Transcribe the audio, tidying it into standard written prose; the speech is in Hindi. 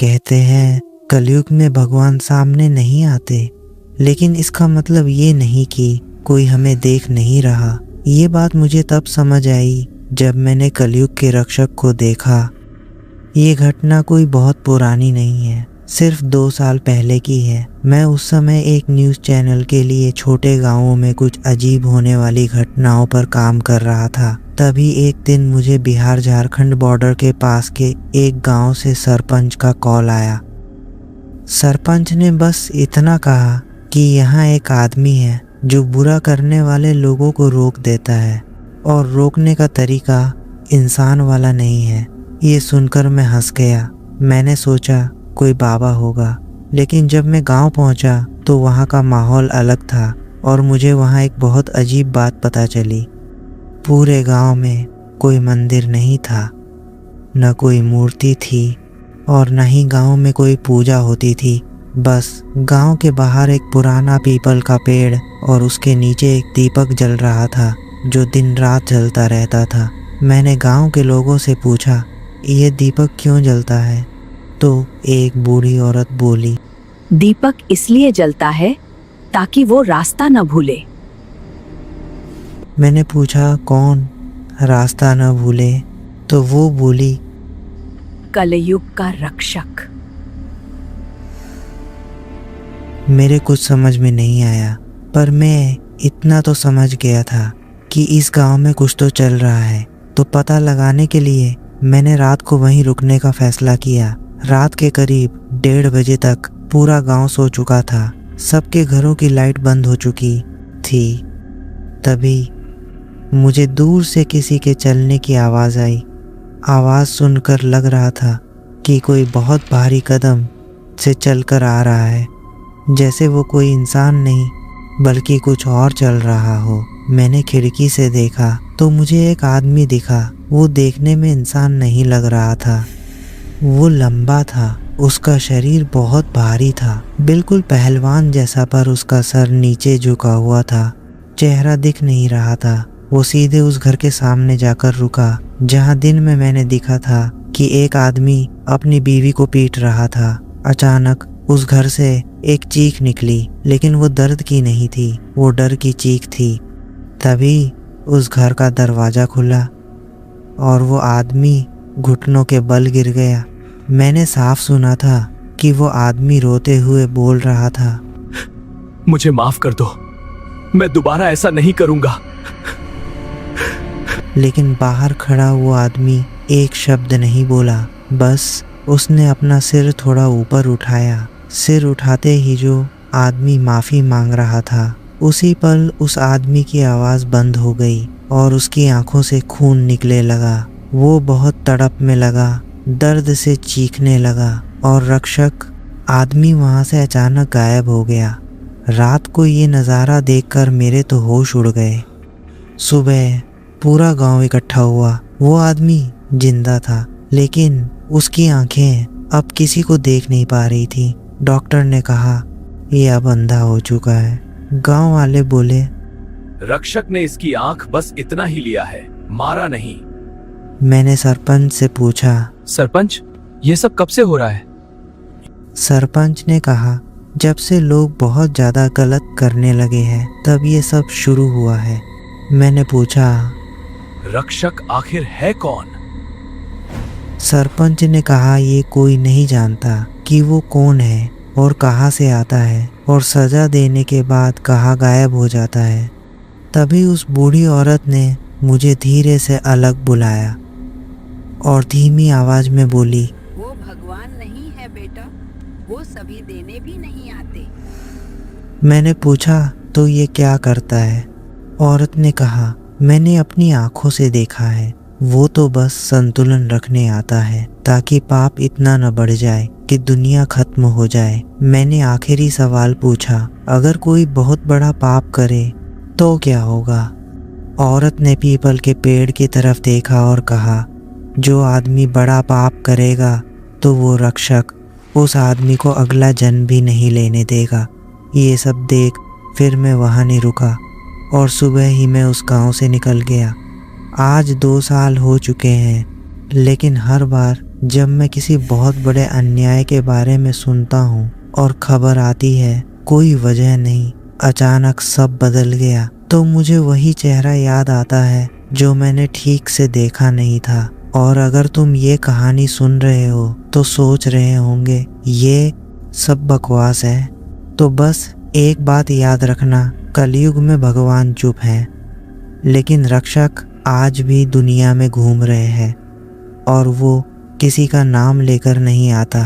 कहते हैं कलयुग में भगवान सामने नहीं आते, लेकिन इसका मतलब ये नहीं कि कोई हमें देख नहीं रहा। ये बात मुझे तब समझ आई जब मैंने कलयुग के रक्षक को देखा। ये घटना कोई बहुत पुरानी नहीं है, सिर्फ 2 साल पहले की है। मैं उस समय एक न्यूज़ चैनल के लिए छोटे गांवों में कुछ अजीब होने वाली घटनाओं पर काम कर रहा था। तभी एक दिन मुझे बिहार झारखंड बॉर्डर के पास के एक गांव से सरपंच का कॉल आया। सरपंच ने बस इतना कहा कि यहाँ एक आदमी है जो बुरा करने वाले लोगों को रोक देता है, और रोकने का तरीका इंसान वाला नहीं है। ये सुनकर मैं हंस गया। मैंने सोचा कोई बाबा होगा, लेकिन जब मैं गांव पहुंचा तो वहां का माहौल अलग था और मुझे वहां एक बहुत अजीब बात पता चली। पूरे गांव में कोई मंदिर नहीं था, न कोई मूर्ति थी और न ही गांव में कोई पूजा होती थी। बस गांव के बाहर एक पुराना पीपल का पेड़ और उसके नीचे एक दीपक जल रहा था जो दिन रात जलता रहता था। मैंने गांव के लोगों से पूछा, ये दीपक क्यों जलता है? तो एक बूढ़ी औरत बोली, दीपक इसलिए जलता है ताकि वो रास्ता न भूले। मैंने पूछा कौन रास्ता न भूले? तो वो बोली, कलयुग का रक्षक। मेरे कुछ समझ में नहीं आया, पर मैं इतना तो समझ गया था कि इस गांव में कुछ तो चल रहा है। तो पता लगाने के लिए मैंने रात को वहीं रुकने का फैसला किया। रात के करीब 1:30 बजे तक पूरा गांव सो चुका था। सबके घरों की लाइट बंद हो चुकी थी। तभी मुझे दूर से किसी के चलने की आवाज़ आई। आवाज़ सुनकर लग रहा था कि कोई बहुत भारी कदम से चलकर आ रहा है, जैसे वो कोई इंसान नहीं बल्कि कुछ और चल रहा हो। मैंने खिड़की से देखा तो मुझे एक आदमी दिखा। वो देखने में इंसान नहीं लग रहा था। वो लंबा था, उसका शरीर बहुत भारी था, बिल्कुल पहलवान जैसा, पर उसका सर नीचे झुका हुआ था। चेहरा दिख नहीं रहा था। वो सीधे उस घर के सामने जाकर रुका जहां दिन में मैंने देखा था कि एक आदमी अपनी बीवी को पीट रहा था। अचानक उस घर से एक चीख निकली, लेकिन वो दर्द की नहीं थी, वो डर की चीख थी। तभी उस घर का दरवाज़ा खुला और वो आदमी घुटनों के बल गिर गया। मैंने साफ सुना था कि वो आदमी रोते हुए बोल रहा था, मुझे माफ कर दो, मैं दोबारा ऐसा नहीं करूंगा। लेकिन बाहर खड़ा वो आदमी एक शब्द नहीं बोला। बस उसने अपना सिर थोड़ा ऊपर उठाया। सिर उठाते ही जो आदमी माफ़ी मांग रहा था, उसी पल उस आदमी की आवाज़ बंद हो गई और उसकी आंखों से खून निकले लगा। वो बहुत तड़पने लगा, दर्द से चीखने लगा और रक्षक आदमी वहाँ से अचानक गायब हो गया। रात को ये नज़ारा देखकर मेरे तो होश उड़ गए। सुबह पूरा गांव इकट्ठा हुआ। वो आदमी जिंदा था, लेकिन उसकी आंखें अब किसी को देख नहीं पा रही थी। डॉक्टर ने कहा ये अब अंधा हो चुका है। गांव वाले बोले, रक्षक ने इसकी आंख बस इतना ही लिया है, मारा नहीं। मैंने सरपंच से पूछा, सरपंच, ये सब कब से हो रहा है? सरपंच ने कहा, जब से लोग बहुत ज़्यादा गलत करने लगे हैं तब ये सब शुरू हुआ है। मैंने पूछा, रक्षक आखिर है कौन? सरपंच ने कहा, ये कोई नहीं जानता कि वो कौन है और कहाँ से आता है और सज़ा देने के बाद कहाँ गायब हो जाता है। तभी उस बूढ़ी औरत ने मुझे धीरे से अलग बुलाया और धीमी आवाज़ में बोली, वो भगवान नहीं है बेटा, वो सभी देने भी नहीं आते। मैंने पूछा, तो ये क्या करता है? औरत ने कहा, मैंने अपनी आंखों से देखा है। वो तो बस संतुलन रखने आता है ताकि पाप इतना न बढ़ जाए कि दुनिया खत्म हो जाए। मैंने आखिरी सवाल पूछा, अगर कोई बहुत बड़ा पाप करे तो क्या होगा? औरत ने पीपल के पेड़ की तरफ देखा और कहा, जो आदमी बड़ा पाप करेगा तो वो रक्षक उस आदमी को अगला जन्म भी नहीं लेने देगा। ये सब देख फिर मैं वहाँ नहीं रुका और सुबह ही मैं उस गांव से निकल गया। आज 2 साल हो चुके हैं, लेकिन हर बार जब मैं किसी बहुत बड़े अन्याय के बारे में सुनता हूँ और खबर आती है, कोई वजह नहीं, अचानक सब बदल गया, तो मुझे वही चेहरा याद आता है जो मैंने ठीक से देखा नहीं था। और अगर तुम ये कहानी सुन रहे हो तो सोच रहे होंगे ये सब बकवास है, तो बस एक बात याद रखना, कलयुग में भगवान चुप हैं, लेकिन रक्षक आज भी दुनिया में घूम रहे हैं और वो किसी का नाम लेकर नहीं आता।